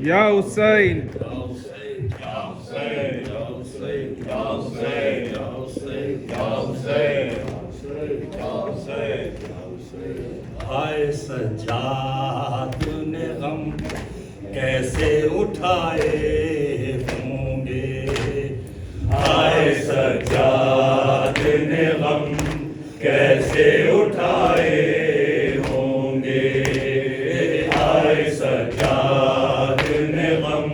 या हुसैन। हाय सज्जाद ने गम कैसे उठाए होंगे, हाय सज्जाद ने गम कैसे उठाए होंगे, हाय सज्जाद ने गम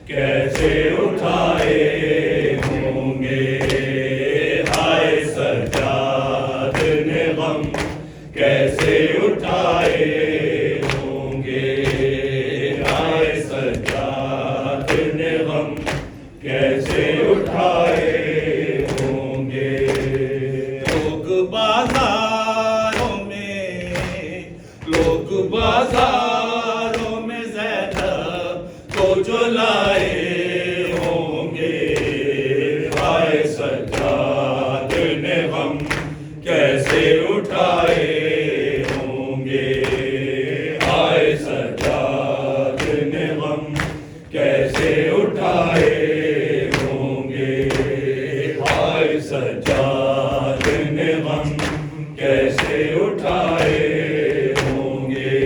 कैसे उठाए होंगे, हाय सज्जाद ने गम कैसे उठाए होंगे, हाय सज्जाद ने गम कैसे उठाए होंगे। लोग बाजारों में ज़ैनब को जो लाए होंगे, हाय सज्जाद ने गम कैसे उठाए होंगे, हाय सज्जाद ने गम कैसे उठाए होंगे, हाय सज्जाद ने गम कैसे उठाए होंगे।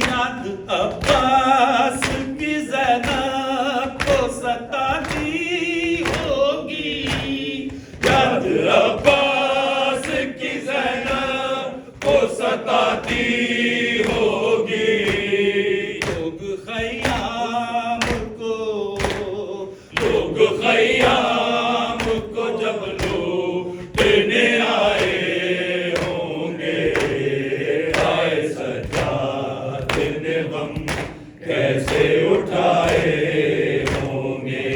याद अब्बास की ज़ैनब को सताती होगी, याद अब्बास की ज़ैनब को सताती होगी। लोग ख़याम को जब लूटने आए होंगे, हाय सज्जाद ने गम कैसे उठाए होंगे,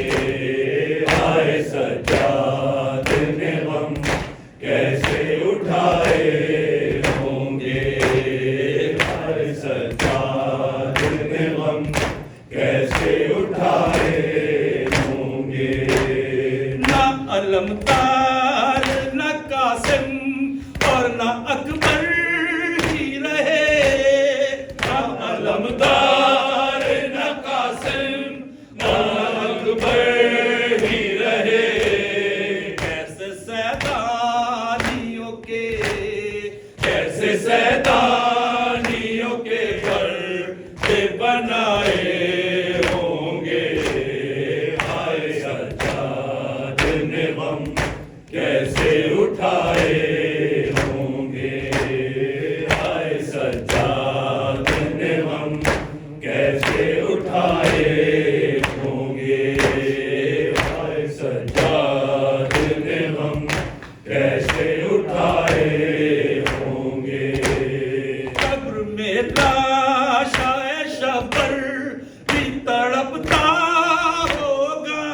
हाय सज्जाद ने गम कैसे उठाए होंगे, हाय सज्जाद ने गम कैसे उठाए होंगे। ना अलमदार न कासिम और न अकबर ही रहे, ना अलमदार न कासिम न अकबर ही रहे। कैसे सैदानियों के पर्दे बनाए होंगे, हाय सज्जाद ने गम कैसे उठाए होंगे, हाय सज्जाद ने गम कैसे उठाए होंगे, हाय सज्जाद ने गम कैसे उठाए होंगे। कब्र में लाशाए शबर भी तड़पता होगा,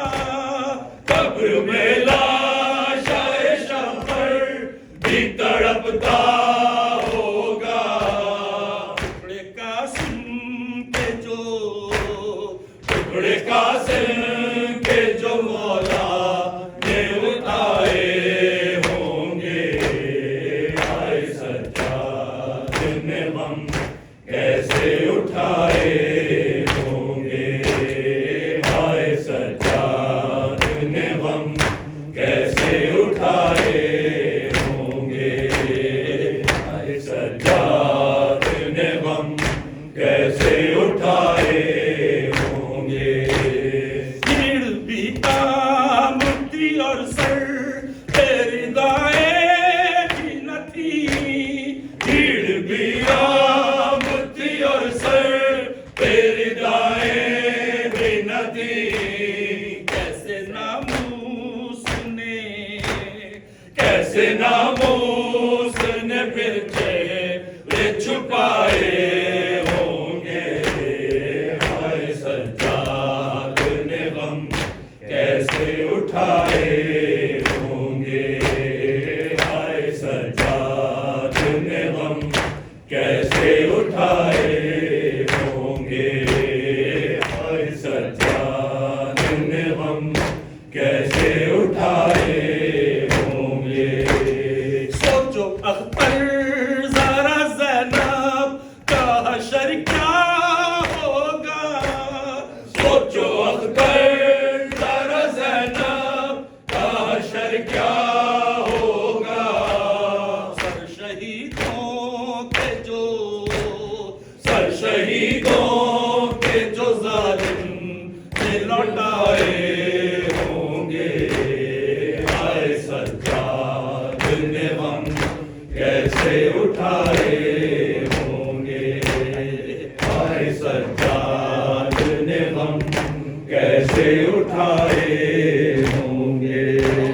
कब्र में लाशाए शबर भी तड़पता होगा। टुकड़े कासिम के जो मौला ने उठाए होंगे, हाय सज्जाद ने गम कैसे उठाए होंगे, हाय सज्जाद ने गम कैसे उठाए होंगे, हाय सज्जाद ने गम कैसे उठाए होंगे। भीड़ भी आमती और सर तेरी दाएं भी न थी, भीड़ भी आमती और सर तेरी दाएं भी न थी। कैसे नामूस ने फिर चेहरे छुपाए होंगे, हाय सज्जाद ने गम कैसे उठाए होंगे, हाय सज्जाद ने गम कैसे उठाए होंगे, हाय सज्जाद ने गम कैसे उठाए होंगे। सोचो अख्तर जरा ज़ैनब का हशर क्या होगा, लौटाए